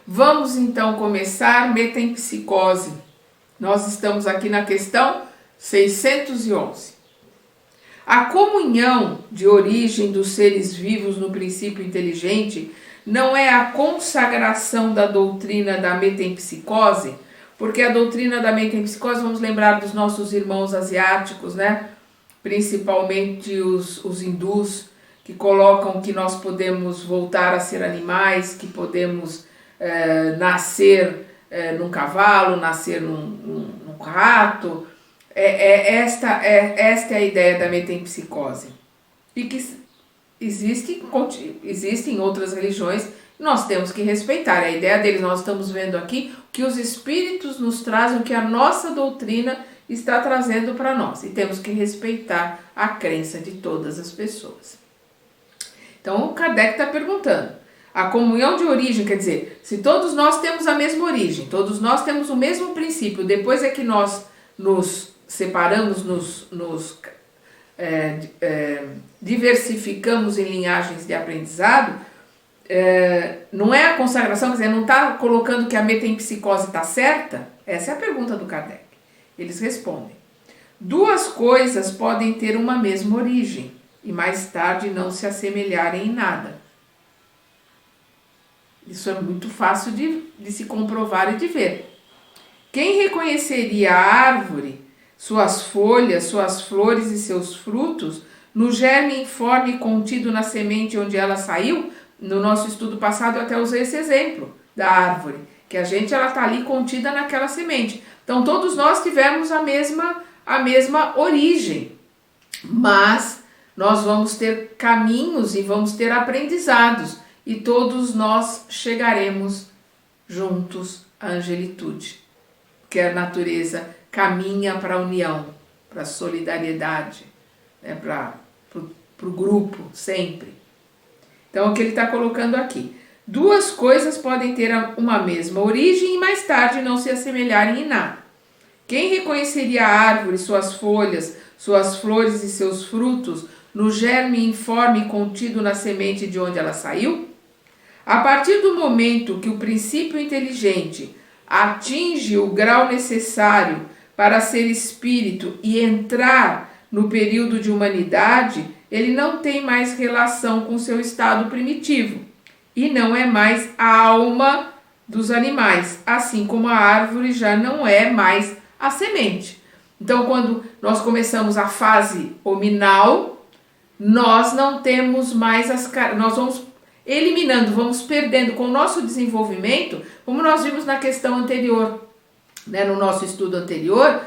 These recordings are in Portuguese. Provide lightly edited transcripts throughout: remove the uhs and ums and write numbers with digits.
Vamos então começar metempsicose. Nós estamos aqui na questão 611. A comunhão de origem dos seres vivos no princípio inteligente não é a consagração da doutrina da metempsicose, porque a doutrina da metempsicose, vamos lembrar dos nossos irmãos asiáticos, né? Principalmente os hindus, que colocam que nós podemos voltar a ser animais, que podemos nascer num cavalo, nascer num rato. Esta é a ideia da metempsicose. E que existem outras religiões, nós temos que respeitar. A ideia deles, nós estamos vendo aqui que os espíritos nos trazem o que a nossa doutrina está trazendo para nós. E temos que respeitar a crença de todas as pessoas. Então, o Kardec está perguntando, a comunhão de origem, quer dizer, se todos nós temos a mesma origem, todos nós temos o mesmo princípio, depois é que nós nos separamos, nos diversificamos em linhagens de aprendizado, não é a consagração, quer dizer, não está colocando que a metempsicose está certa? Essa é a pergunta do Kardec. Eles respondem, duas coisas podem ter uma mesma origem e mais tarde não se assemelharem em nada. Isso é muito fácil de se comprovar e de ver. Quem reconheceria a árvore, suas folhas, suas flores e seus frutos, no germe informe contido na semente onde ela saiu? No nosso estudo passado eu até usei esse exemplo da árvore, que ela está ali contida naquela semente. Então todos nós tivemos a mesma origem, mas nós vamos ter caminhos e vamos ter aprendizados, e todos nós chegaremos juntos à angelitude, que a natureza caminha para a união, para a solidariedade, né, para o grupo, sempre. Então, o que ele está colocando aqui. Duas coisas podem ter uma mesma origem e mais tarde não se assemelharem em nada. Quem reconheceria a árvore, suas folhas, suas flores e seus frutos no germe informe contido na semente de onde ela saiu? A partir do momento que o princípio inteligente atinge o grau necessário para ser espírito e entrar no período de humanidade, ele não tem mais relação com seu estado primitivo e não é mais a alma dos animais, assim como a árvore já não é mais a semente. Então, quando nós começamos a fase hominal, nós não temos mais nós vamos eliminando, vamos perdendo com o nosso desenvolvimento, como nós vimos na questão anterior, né, no nosso estudo anterior.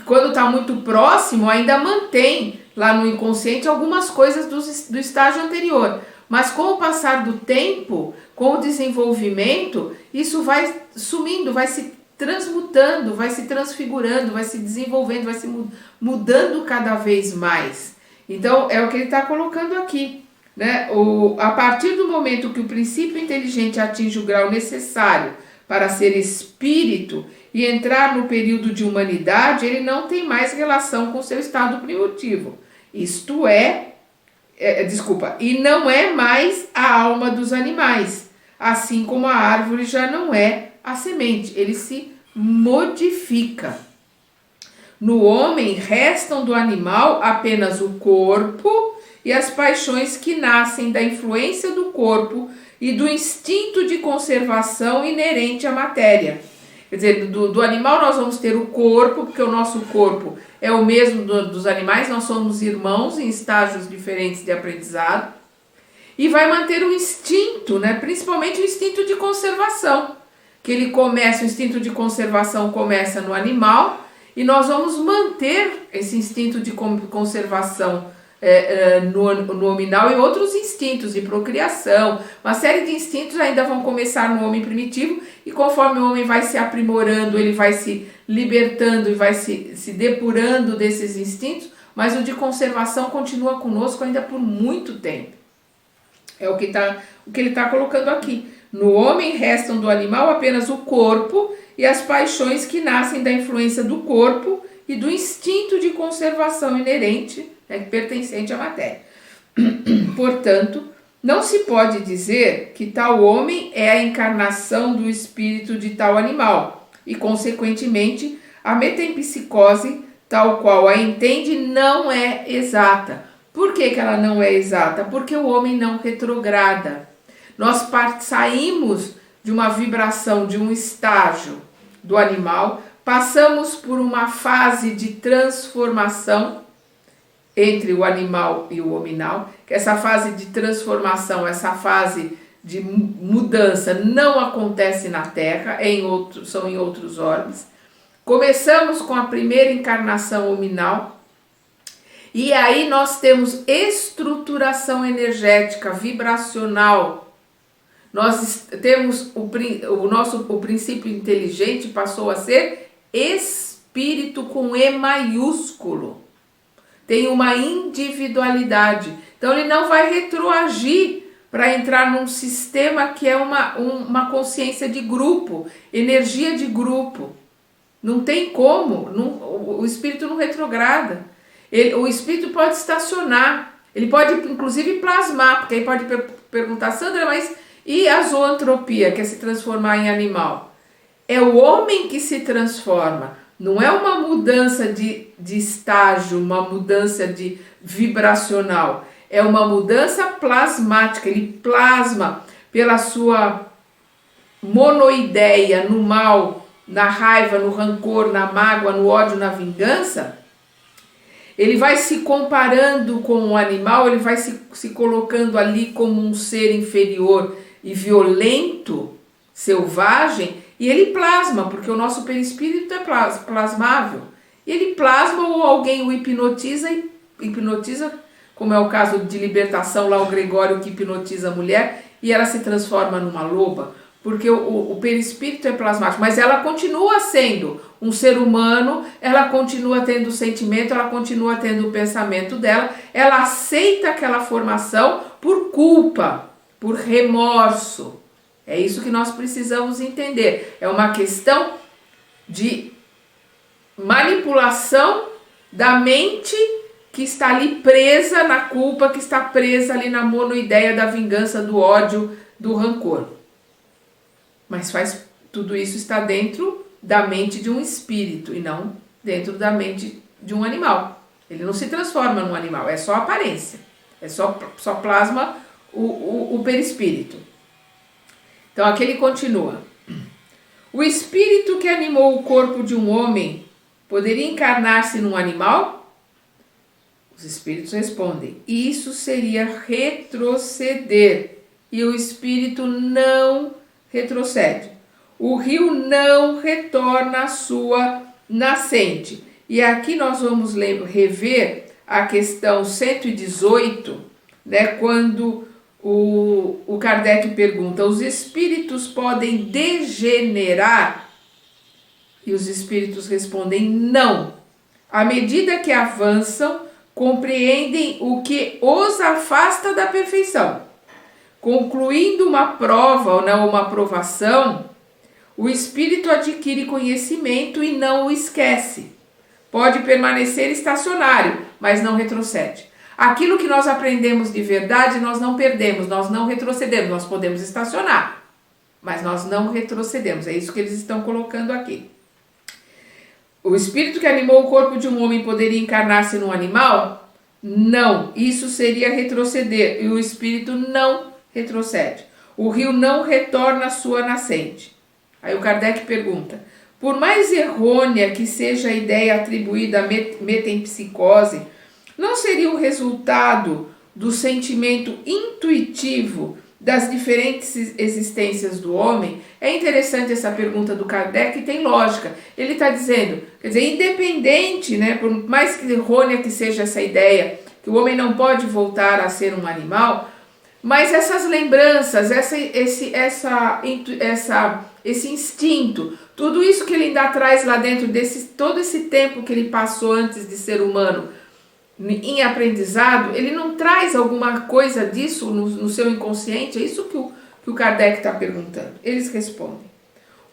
Quando está muito próximo, ainda mantém lá no inconsciente algumas coisas do estágio anterior. Mas com o passar do tempo, com o desenvolvimento, isso vai sumindo, vai se transmutando, vai se transfigurando, vai se desenvolvendo, vai se mudando cada vez mais. Então, é o que ele está colocando aqui, né? A partir do momento que o princípio inteligente atinge o grau necessário para ser espírito e entrar no período de humanidade, ele não tem mais relação com seu estado primitivo. Isto e não é mais a alma dos animais, assim como a árvore já não é a semente, ele se modifica. No homem restam do animal apenas o corpo e as paixões que nascem da influência do corpo e do instinto de conservação inerente à matéria. Quer dizer, do animal nós vamos ter o corpo, porque o nosso corpo é o mesmo dos animais, nós somos irmãos em estágios diferentes de aprendizado, e vai manter o instinto, né? Principalmente o instinto de conservação, que o instinto de conservação começa no animal, e nós vamos manter esse instinto de conservação no hominal e outros instintos de procriação. Uma série de instintos ainda vão começar no homem primitivo, e conforme o homem vai se aprimorando, ele vai se libertando e vai se depurando desses instintos, mas o de conservação continua conosco ainda por muito tempo. É o que ele está colocando aqui. No homem restam do animal apenas o corpo e as paixões que nascem da influência do corpo e do instinto de conservação inerente, pertencente à matéria. Portanto, Não se pode dizer que tal homem é a encarnação do espírito de tal animal e, consequentemente, a metempsicose, tal qual a entende, não é exata. Por que ela não é exata? Porque o homem não retrograda. Nós saímos de uma vibração, de um estágio do animal, passamos por uma fase de transformação entre o animal e o hominal, que essa fase de transformação, essa fase de mudança não acontece na Terra, são em outros orbes. Começamos com a primeira encarnação hominal, e aí nós temos estruturação energética, vibracional. Nós temos o princípio inteligente passou a ser espírito com E maiúsculo. Tem uma individualidade. Então ele não vai retroagir para entrar num sistema que é uma consciência de grupo, energia de grupo. Não tem como, o espírito não retrograda. O espírito pode estacionar, ele pode inclusive plasmar, porque aí pode perguntar, Sandra, mas e a zoantropia, que é se transformar em animal? É o homem que se transforma, não é uma mudança de estágio, uma mudança de vibracional, é uma mudança plasmática, ele plasma pela sua monoideia no mal, na raiva, no rancor, na mágoa, no ódio, na vingança. Ele vai se comparando com o animal, ele vai se colocando ali como um ser inferior e violento, selvagem, e ele plasma, porque o nosso perispírito é plasmável. E ele plasma ou alguém o hipnotiza, como é o caso de libertação, lá o Gregório que hipnotiza a mulher, e ela se transforma numa loba, porque o perispírito é plasmático, mas ela continua sendo um ser humano, ela continua tendo o sentimento, ela continua tendo o pensamento dela, ela aceita aquela formação por culpa, por remorso. É isso que nós precisamos entender. É uma questão de manipulação da mente que está ali presa na culpa, que está presa ali na monoideia da vingança, do ódio, do rancor. Mas tudo isso está dentro da mente de um espírito e não dentro da mente de um animal. Ele não se transforma num animal, é só aparência, é só plasma o perispírito. Então aqui ele continua. O espírito que animou o corpo de um homem poderia encarnar-se num animal? Os espíritos respondem, isso seria retroceder, e o espírito não retrocede. O rio não retorna à sua nascente. E aqui nós vamos rever a questão 118, né, quando o Kardec pergunta, os espíritos podem degenerar? E os espíritos respondem, não. À medida que avançam, compreendem o que os afasta da perfeição. Concluindo uma prova ou não uma provação, o espírito adquire conhecimento e não o esquece. Pode permanecer estacionário, mas não retrocede. Aquilo que nós aprendemos de verdade, nós não perdemos, nós não retrocedemos. Nós podemos estacionar, mas nós não retrocedemos. É isso que eles estão colocando aqui. O espírito que animou o corpo de um homem poderia encarnar-se num animal? Não, isso seria retroceder, e o espírito não retrocede. O rio não retorna à sua nascente. Aí o Kardec pergunta, por mais errônea que seja a ideia atribuída à metempsicose, não seria o resultado do sentimento intuitivo das diferentes existências do homem? É interessante essa pergunta do Kardec e tem lógica. Ele está dizendo, quer dizer, independente, né, por mais que errônea que seja essa ideia, que o homem não pode voltar a ser um animal, mas essas lembranças, esse instinto, tudo isso que ele ainda traz lá dentro todo esse tempo que ele passou antes de ser humano em aprendizado, ele não traz alguma coisa disso no seu inconsciente? É isso que o Kardec está perguntando. Eles respondem.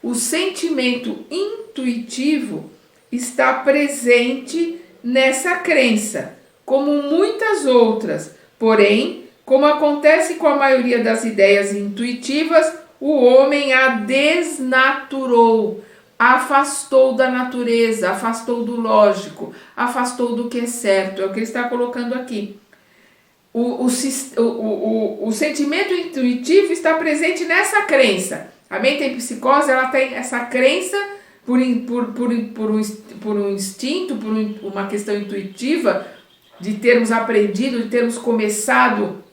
O sentimento intuitivo está presente nessa crença, como muitas outras, porém, Como acontece com a maioria das ideias intuitivas, o homem a desnaturou, afastou da natureza, afastou do lógico, afastou do que é certo. É o que ele está colocando aqui. O sentimento intuitivo está presente nessa crença. A metempsicose, ela tem essa crença por um instinto, por uma questão intuitiva, de termos aprendido, de termos começado,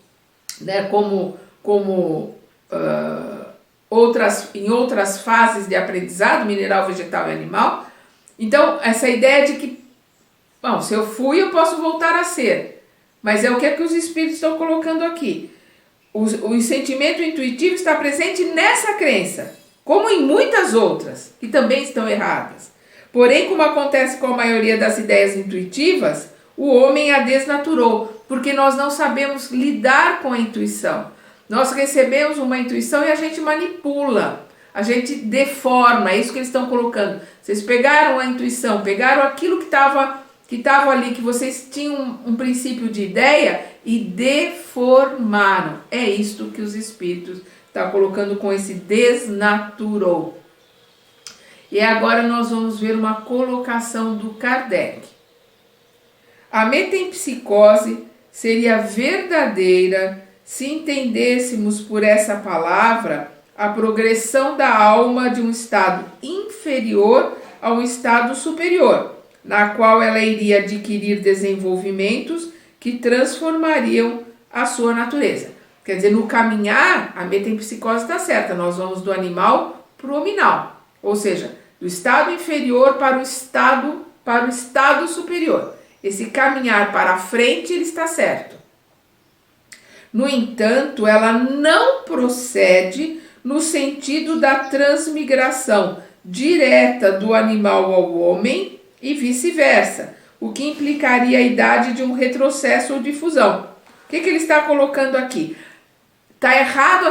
né, em outras fases de aprendizado, mineral, vegetal e animal. Então, essa ideia de que, bom, se eu fui, eu posso voltar a ser. Mas é o que os espíritos estão colocando aqui. O sentimento intuitivo está presente nessa crença, como em muitas outras, que também estão erradas. Porém, como acontece com a maioria das ideias intuitivas, o homem a desnaturou, porque nós não sabemos lidar com a intuição. Nós recebemos uma intuição e a gente manipula, a gente deforma, é isso que eles estão colocando. Vocês pegaram a intuição, pegaram aquilo que estava ali, que vocês tinham um princípio de ideia e deformaram. É isto que os espíritos estão colocando com esse desnaturou. E agora nós vamos ver uma colocação do Kardec. A metempsicose seria verdadeira se entendêssemos por essa palavra a progressão da alma de um estado inferior a um estado superior, na qual ela iria adquirir desenvolvimentos que transformariam a sua natureza. Quer dizer, no caminhar, a metempsicose está certa, nós vamos do animal para o hominal, ou seja, do estado inferior para o estado superior. Esse caminhar para a frente, ele está certo. No entanto, ela não procede no sentido da transmigração direta do animal ao homem e vice-versa, o que implicaria a idade de um retrocesso ou difusão. O que ele está colocando aqui? Está errado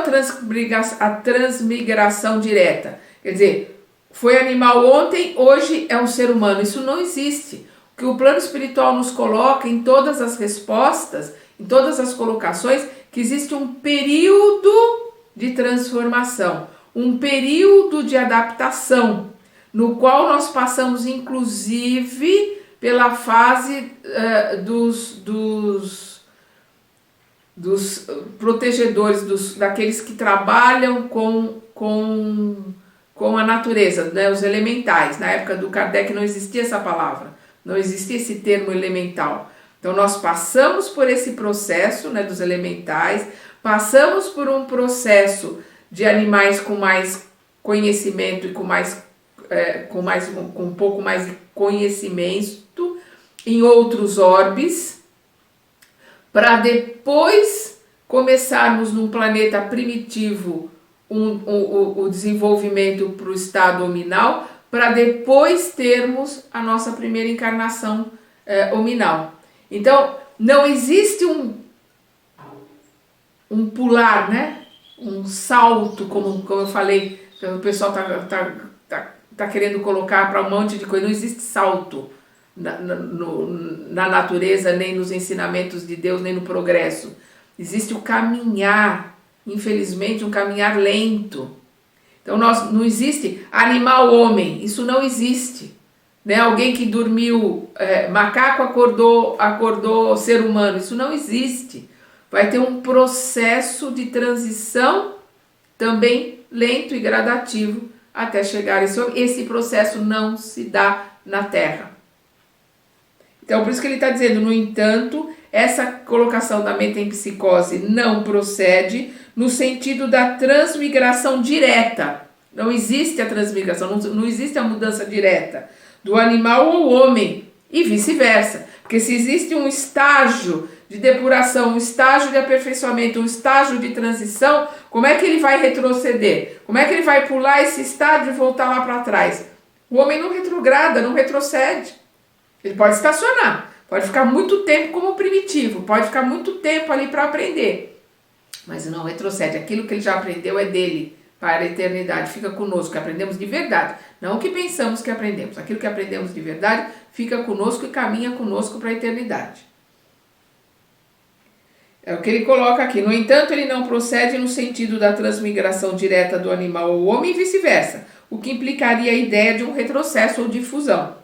a transmigração direta. Quer dizer, foi animal ontem, hoje é um ser humano. Isso não existe. O que o plano espiritual nos coloca em todas as respostas, em todas as colocações, que existe um período de transformação, um período de adaptação, no qual nós passamos, inclusive, pela fase dos protegedores, daqueles que trabalham com a natureza, né, os elementais. Na época do Kardec não existia essa palavra, não existia esse termo elemental. Então nós passamos por esse processo, né, dos elementais, passamos por um processo de animais com mais conhecimento e com um pouco mais de conhecimento em outros orbes, para depois começarmos num planeta primitivo o desenvolvimento para o estado hominal, para depois termos a nossa primeira encarnação hominal. Então, não existe um pular, né? Um salto, como eu falei, que o pessoal tá querendo colocar para um monte de coisa. Não existe salto na natureza, nem nos ensinamentos de Deus, nem no progresso. Existe o caminhar, infelizmente, um caminhar lento. Então, não existe animal-homem, isso não existe. Né? Alguém que dormiu, macaco acordou ser humano, isso não existe. Vai ter um processo de transição também lento e gradativo até chegar a esse processo não se dá na Terra. Então, por isso que ele está dizendo, no entanto, essa colocação da metempsicose não procede no sentido da transmigração direta. Não existe a transmigração, não existe a mudança direta do animal ao homem e vice-versa. Porque se existe um estágio de depuração, um estágio de aperfeiçoamento, um estágio de transição, como é que ele vai retroceder? Como é que ele vai pular esse estágio e voltar lá para trás? O homem não retrograda, não retrocede. Ele pode estacionar, pode ficar muito tempo como primitivo, pode ficar muito tempo ali para aprender, mas não retrocede. Aquilo que ele já aprendeu é dele para a eternidade, fica conosco, que aprendemos de verdade, não o que pensamos que aprendemos. Aquilo que aprendemos de verdade fica conosco e caminha conosco para a eternidade. É o que ele coloca aqui. No entanto, ele não procede no sentido da transmigração direta do animal ao homem e vice-versa, o que implicaria a ideia de um retrocesso ou de fusão.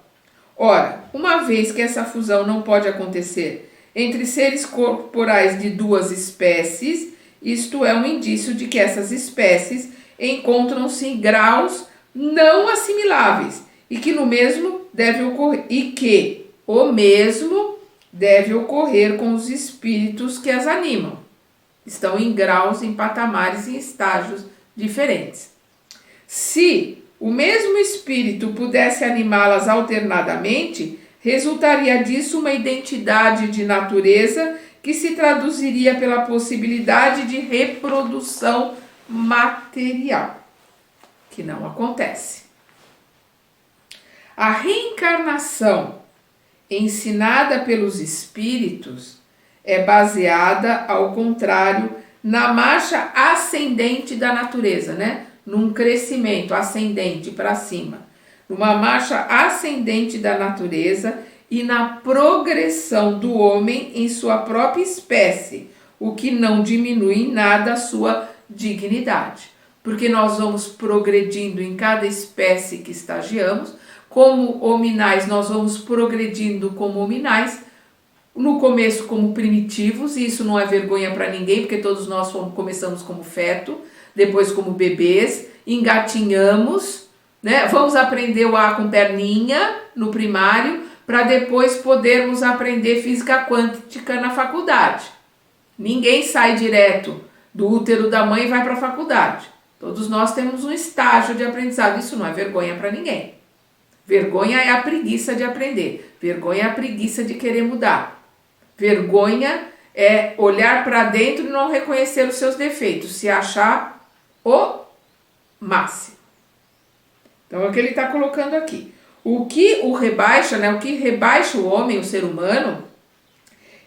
Ora, uma vez que essa fusão não pode acontecer entre seres corporais de duas espécies, isto é um indício de que essas espécies encontram-se em graus não assimiláveis e que o mesmo deve ocorrer com os espíritos que as animam. Estão em graus, em patamares, em estágios diferentes. Se o mesmo espírito pudesse animá-las alternadamente, resultaria disso uma identidade de natureza que se traduziria pela possibilidade de reprodução material, que não acontece. A reencarnação ensinada pelos espíritos é baseada, ao contrário, na marcha ascendente da natureza, né? Num crescimento ascendente para cima, numa marcha ascendente da natureza e na progressão do homem em sua própria espécie, o que não diminui em nada a sua dignidade, porque nós vamos progredindo em cada espécie que estagiamos. Como hominais, nós vamos progredindo como hominais, no começo como primitivos, e isso não é vergonha para ninguém, porque todos nós começamos como feto, depois como bebês, engatinhamos, né? Vamos aprender o A com perninha no primário, para depois podermos aprender física quântica na faculdade. Ninguém sai direto do útero da mãe e vai para a faculdade. Todos nós temos um estágio de aprendizado, isso não é vergonha para ninguém. Vergonha é a preguiça de aprender, vergonha é a preguiça de querer mudar. Vergonha é olhar para dentro e não reconhecer os seus defeitos, se achar o máximo. Então é o que ele está colocando aqui. O que o rebaixa, né? O que rebaixa o homem, o ser humano,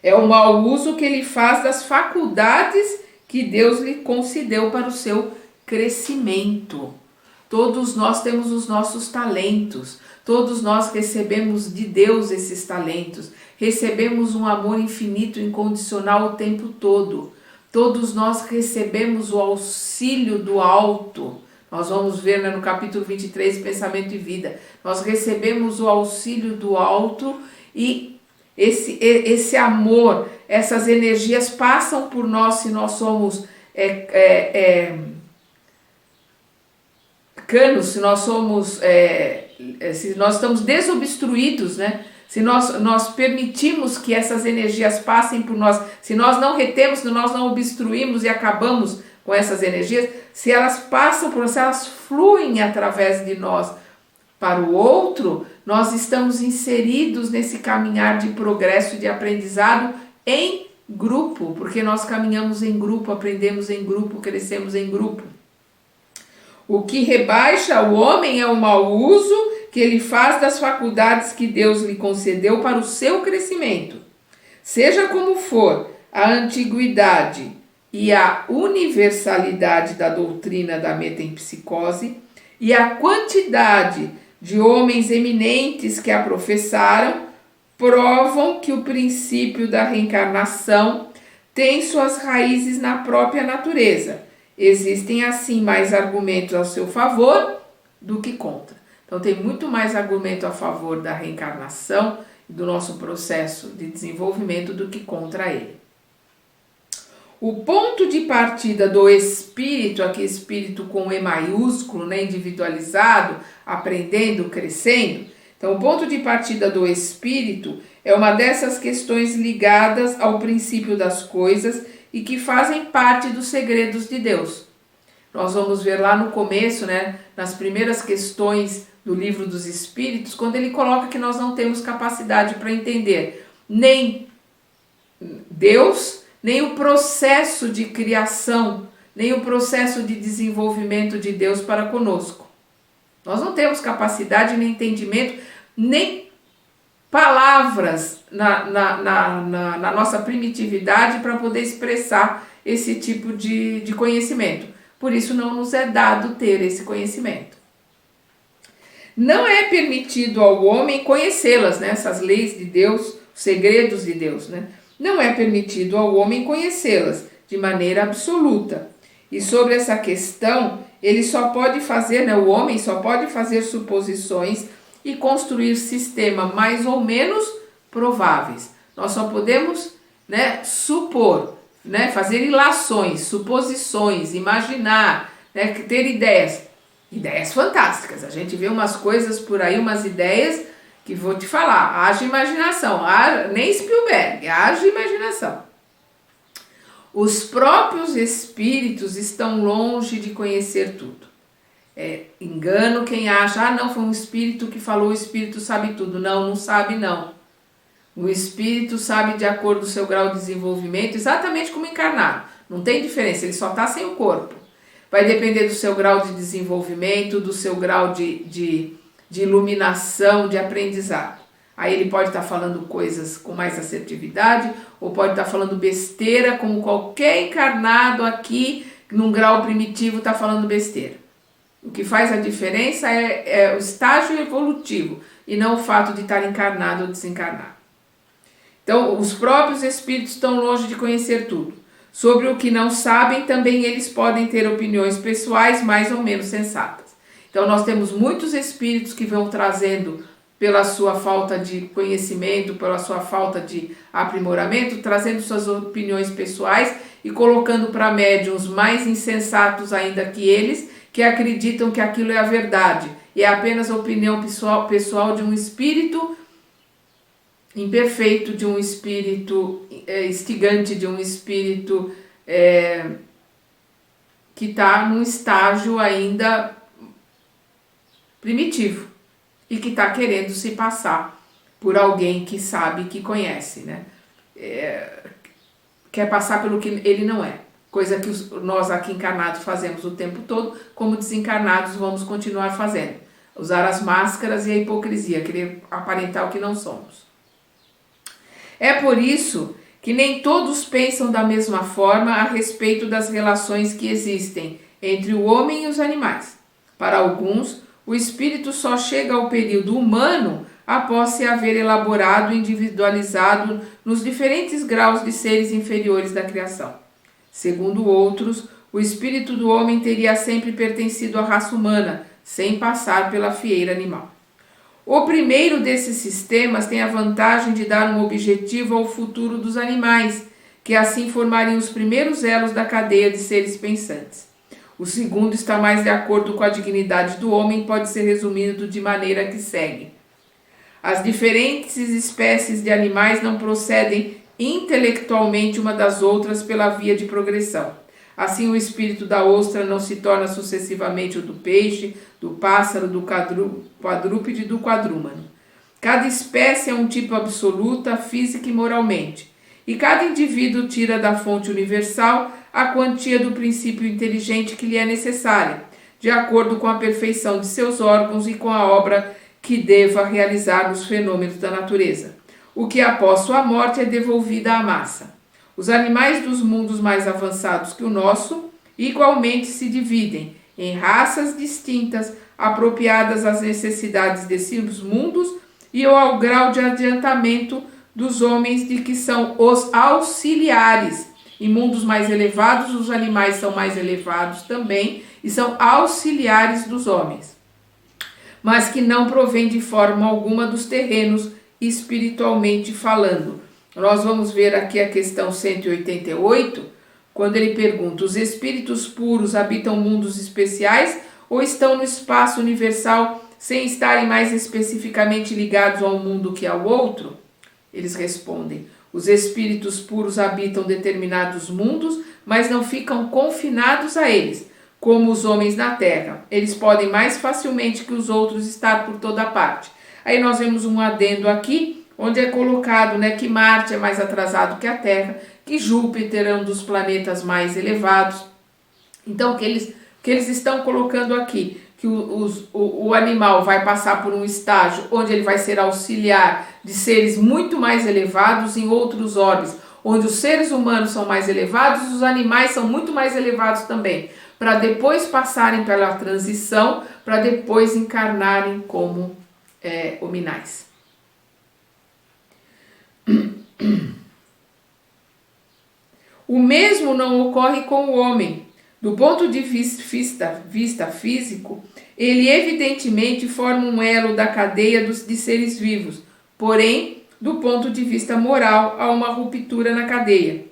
é o mau uso que ele faz das faculdades que Deus lhe concedeu para o seu crescimento. Todos nós temos os nossos talentos, todos nós recebemos de Deus esses talentos, recebemos um amor infinito, incondicional o tempo todo. Todos nós recebemos o auxílio do alto. Nós vamos ver, né, no capítulo 23, Pensamento e Vida. Nós recebemos o auxílio do alto e esse amor, essas energias passam por nós se nós somos canos, se nós somos, se nós estamos desobstruídos, né? Se nós permitimos que essas energias passem por nós, se nós não retemos, se nós não obstruímos e acabamos com essas energias, se elas passam por nós, se elas fluem através de nós para o outro, nós estamos inseridos nesse caminhar de progresso e de aprendizado em grupo, porque nós caminhamos em grupo, aprendemos em grupo, crescemos em grupo. O que rebaixa o homem é o mau uso que ele faz das faculdades que Deus lhe concedeu para o seu crescimento. Seja como for, a antiguidade e a universalidade da doutrina da metempsicose e a quantidade de homens eminentes que a professaram provam que o princípio da reencarnação tem suas raízes na própria natureza. Existem, assim, mais argumentos a seu favor do que contra. Então, tem muito mais argumento a favor da reencarnação e do nosso processo de desenvolvimento do que contra ele. O ponto de partida do espírito, aqui espírito com E maiúsculo, né, individualizado, aprendendo, crescendo. Então, o ponto de partida do espírito é uma dessas questões ligadas ao princípio das coisas e que fazem parte dos segredos de Deus. Nós vamos ver lá no começo, né, nas primeiras questões do Livro dos Espíritos, quando ele coloca que nós não temos capacidade para entender nem Deus, nem o processo de criação, nem o processo de desenvolvimento de Deus para conosco. Nós não temos capacidade, nem entendimento, nem palavras na nossa primitividade para poder expressar esse tipo de conhecimento. Por isso não nos é dado ter esse conhecimento. Não é permitido ao homem conhecê-las, né? Essas leis de Deus, os segredos de Deus, né? não é permitido ao homem conhecê-las de maneira absoluta. E sobre essa questão, ele só pode fazer, o homem só pode fazer suposições e construir sistemas mais ou menos prováveis. Nós só podemos, supor, fazer ilações, suposições, imaginar, ter ideias. Ideias fantásticas. A gente vê umas coisas por aí, umas ideias que vou te falar, haja imaginação, nem Spielberg, haja imaginação. Os próprios espíritos estão longe de conhecer tudo. Engano quem acha, não, foi um espírito que falou, o espírito sabe tudo. Não, não sabe não. O espírito sabe de acordo com o seu grau de desenvolvimento, exatamente como encarnado. Não tem diferença, ele só está sem o corpo. Vai depender do seu grau de desenvolvimento, do seu grau de iluminação, de aprendizado. Aí ele pode estar falando coisas com mais assertividade, ou pode estar falando besteira, como qualquer encarnado aqui, num grau primitivo, está falando besteira. O que faz a diferença é o estágio evolutivo, e não o fato de estar encarnado ou desencarnado. Então, os próprios espíritos estão longe de conhecer tudo. Sobre o que não sabem, também eles podem ter opiniões pessoais mais ou menos sensatas. Então, nós temos muitos espíritos que vão trazendo, pela sua falta de conhecimento, pela sua falta de aprimoramento, trazendo suas opiniões pessoais e colocando para médiuns mais insensatos ainda que eles, que acreditam que aquilo é a verdade. E é apenas a opinião pessoal de um espírito imperfeito, de um espírito instigante, de um espírito que está num estágio ainda primitivo e que está querendo se passar por alguém que sabe, que conhece, quer passar pelo que ele não é, coisa que nós aqui encarnados fazemos o tempo todo, como desencarnados vamos continuar fazendo, usar as máscaras e a hipocrisia, querer aparentar o que não somos. É por isso que nem todos pensam da mesma forma a respeito das relações que existem entre o homem e os animais. Para alguns, o espírito só chega ao período humano após se haver elaborado e individualizado nos diferentes graus de seres inferiores da criação. Segundo outros, o espírito do homem teria sempre pertencido à raça humana, sem passar pela fieira animal. O primeiro desses sistemas tem a vantagem de dar um objetivo ao futuro dos animais, que assim formariam os primeiros elos da cadeia de seres pensantes. O segundo está mais de acordo com a dignidade do homem e pode ser resumido de maneira que segue. As diferentes espécies de animais não procedem intelectualmente uma das outras pela via de progressão. Assim, o espírito da ostra não se torna sucessivamente o do peixe, do pássaro, do quadrúpede e do quadrúmano. Cada espécie é um tipo absoluta, física e moralmente, e cada indivíduo tira da fonte universal a quantia do princípio inteligente que lhe é necessária, de acordo com a perfeição de seus órgãos e com a obra que deva realizar nos fenômenos da natureza. O que após sua morte é devolvida à massa. Os animais dos mundos mais avançados que o nosso igualmente se dividem em raças distintas, apropriadas às necessidades desses mundos e ao grau de adiantamento dos homens de que são os auxiliares. Em mundos mais elevados, os animais são mais elevados também e são auxiliares dos homens, mas que não provém de forma alguma dos terrenos espiritualmente falando. Nós vamos ver aqui a questão 188, quando ele pergunta: os espíritos puros habitam mundos especiais ou estão no espaço universal sem estarem mais especificamente ligados a um mundo que ao outro? Eles respondem: os espíritos puros habitam determinados mundos, mas não ficam confinados a eles, como os homens na Terra. Eles podem mais facilmente que os outros estar por toda parte. Aí nós vemos um adendo aqui, onde é colocado que Marte é mais atrasado que a Terra, que Júpiter é um dos planetas mais elevados. Então, o que eles estão colocando aqui, que o animal vai passar por um estágio onde ele vai ser auxiliar de seres muito mais elevados em outros orbes, onde os seres humanos são mais elevados, os animais são muito mais elevados também, para depois passarem pela transição, para depois encarnarem como hominais. O mesmo não ocorre com o homem. Do ponto de vista físico, ele evidentemente forma um elo da cadeia de seres vivos, porém, do ponto de vista moral, há uma ruptura na cadeia.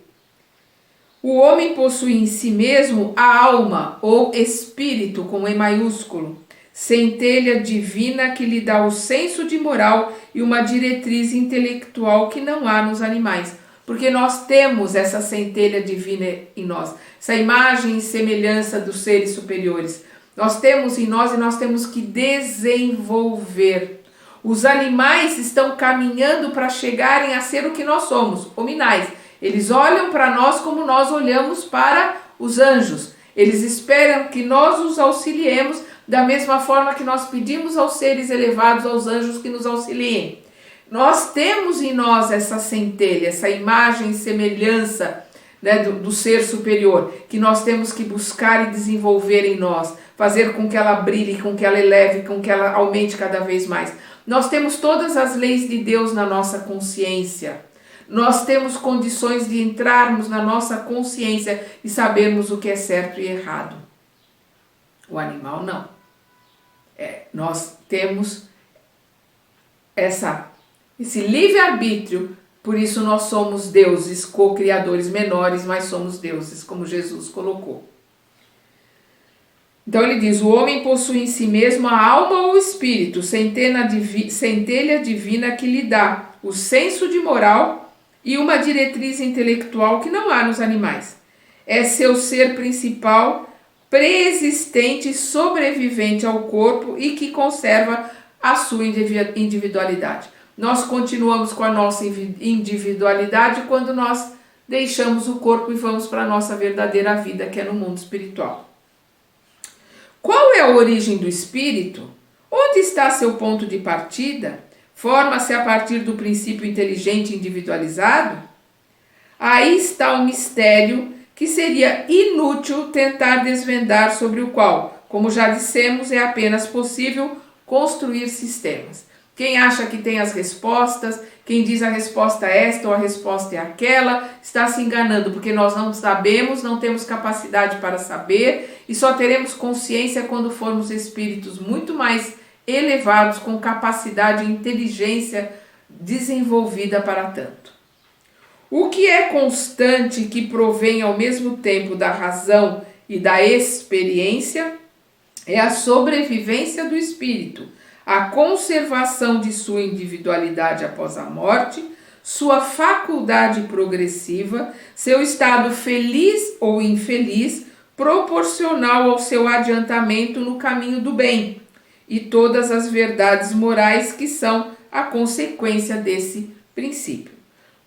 O homem possui em si mesmo a alma, ou espírito, com E maiúsculo, centelha divina que lhe dá o senso de moral e uma diretriz intelectual que não há nos animais. Porque nós temos essa centelha divina em nós, essa imagem e semelhança dos seres superiores. Nós temos em nós e nós temos que desenvolver. Os animais estão caminhando para chegarem a ser o que nós somos, hominais. Eles olham para nós como nós olhamos para os anjos. Eles esperam que nós os auxiliemos da mesma forma que nós pedimos aos seres elevados, aos anjos que nos auxiliem. Nós temos em nós essa centelha, essa imagem e semelhança, né, do ser superior, que nós temos que buscar e desenvolver em nós, fazer com que ela brilhe, com que ela eleve, com que ela aumente cada vez mais. Nós temos todas as leis de Deus na nossa consciência. Nós temos condições de entrarmos na nossa consciência e sabermos o que é certo e errado. O animal não. Nós temos esse livre-arbítrio, por isso nós somos deuses, co-criadores menores, mas somos deuses, como Jesus colocou. Então ele diz, o homem possui em si mesmo a alma ou o espírito, centelha divina que lhe dá o senso de moral e uma diretriz intelectual que não há nos animais. É seu ser principal, preexistente e sobrevivente ao corpo e que conserva a sua individualidade. Nós continuamos com a nossa individualidade quando nós deixamos o corpo e vamos para a nossa verdadeira vida, que é no mundo espiritual. Qual é a origem do espírito? Onde está seu ponto de partida? Forma-se a partir do princípio inteligente individualizado? Aí está o mistério que seria inútil tentar desvendar, sobre o qual, como já dissemos, é apenas possível construir sistemas. Quem acha que tem as respostas, quem diz a resposta é esta ou a resposta é aquela, está se enganando, porque nós não sabemos, não temos capacidade para saber e só teremos consciência quando formos espíritos muito mais elevados, com capacidade e inteligência desenvolvida para tanto. O que é constante que provém ao mesmo tempo da razão e da experiência é a sobrevivência do espírito, a conservação de sua individualidade após a morte, sua faculdade progressiva, seu estado feliz ou infeliz, proporcional ao seu adiantamento no caminho do bem, e todas as verdades morais que são a consequência desse princípio.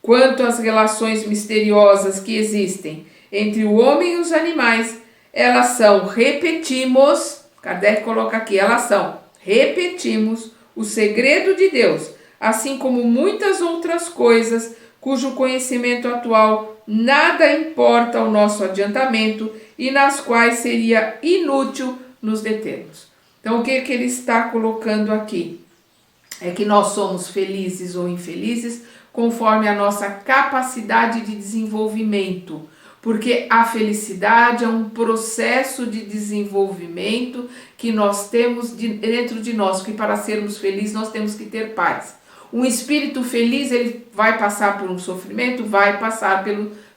Quanto às relações misteriosas que existem entre o homem e os animais, elas são, repetimos, Kardec coloca aqui, elas são, repetimos, o segredo de Deus, assim como muitas outras coisas cujo conhecimento atual nada importa ao nosso adiantamento e nas quais seria inútil nos determos. Então, o que ele está colocando aqui? É que nós somos felizes ou infelizes conforme a nossa capacidade de desenvolvimento, porque a felicidade é um processo de desenvolvimento que nós temos dentro de nós, que para sermos felizes nós temos que ter paz. Um espírito feliz, ele vai passar por um sofrimento, vai passar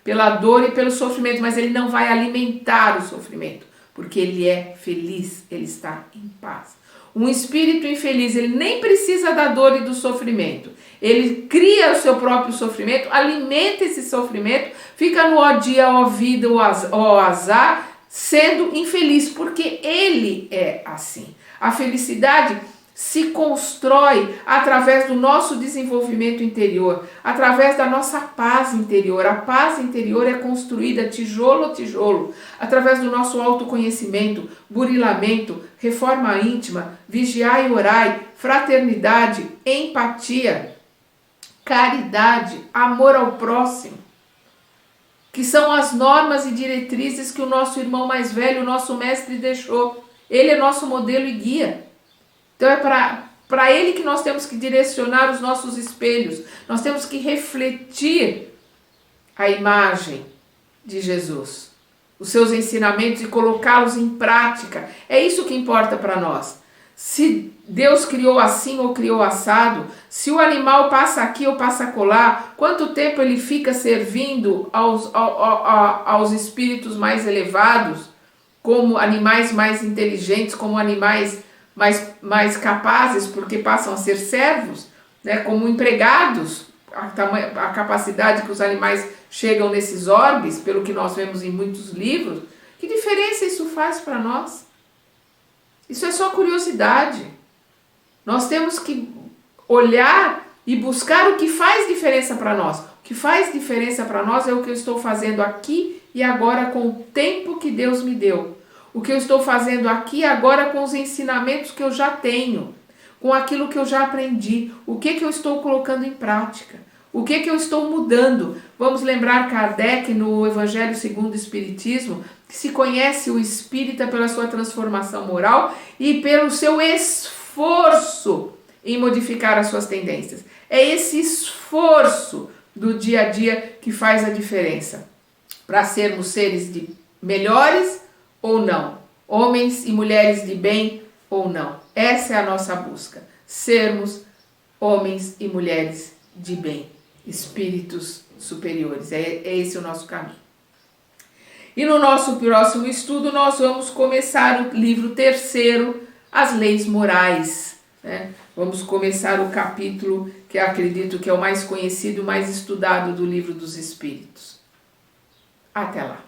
pela dor e pelo sofrimento, mas ele não vai alimentar o sofrimento, porque ele é feliz, ele está em paz. Um espírito infeliz, ele nem precisa da dor e do sofrimento. Ele cria o seu próprio sofrimento, alimenta esse sofrimento, fica no ó dia, ó vida, ó azar, sendo infeliz, porque ele é assim. A felicidade se constrói através do nosso desenvolvimento interior, através da nossa paz interior. A paz interior é construída tijolo a tijolo, através do nosso autoconhecimento, burilamento, reforma íntima, vigiai e orai, fraternidade, empatia, caridade, amor ao próximo, que são as normas e diretrizes que o nosso irmão mais velho, o nosso mestre, deixou. Ele é nosso modelo e guia. Então é para ele que nós temos que direcionar os nossos espelhos, nós temos que refletir a imagem de Jesus, os seus ensinamentos e colocá-los em prática. É isso que importa para nós. Se Deus criou assim ou criou assado, se o animal passa aqui ou passa acolá, quanto tempo ele fica servindo aos espíritos mais elevados, como animais mais inteligentes, como animais mais capazes, porque passam a ser servos, né, como empregados, a capacidade que os animais chegam nesses orbes, pelo que nós vemos em muitos livros. Que diferença isso faz para nós? Isso é só curiosidade. Nós temos que olhar e buscar o que faz diferença para nós. O que faz diferença para nós é o que eu estou fazendo aqui e agora com o tempo que Deus me deu. O que eu estou fazendo aqui e agora com os ensinamentos que eu já tenho, com aquilo que eu já aprendi. O que eu estou colocando em prática? O que eu estou mudando? Vamos lembrar Kardec no Evangelho segundo o Espiritismo, que se conhece o espírita pela sua transformação moral e pelo seu esforço em modificar as suas tendências. É esse esforço do dia a dia que faz a diferença para sermos seres melhores ou não, homens e mulheres de bem ou não. Essa é a nossa busca, sermos homens e mulheres de bem, espíritos superiores. É esse o nosso caminho. E no nosso próximo estudo nós vamos começar o livro 3º, As Leis Morais, né? Vamos começar o capítulo que eu acredito que é o mais conhecido, mais estudado do Livro dos Espíritos. Até lá!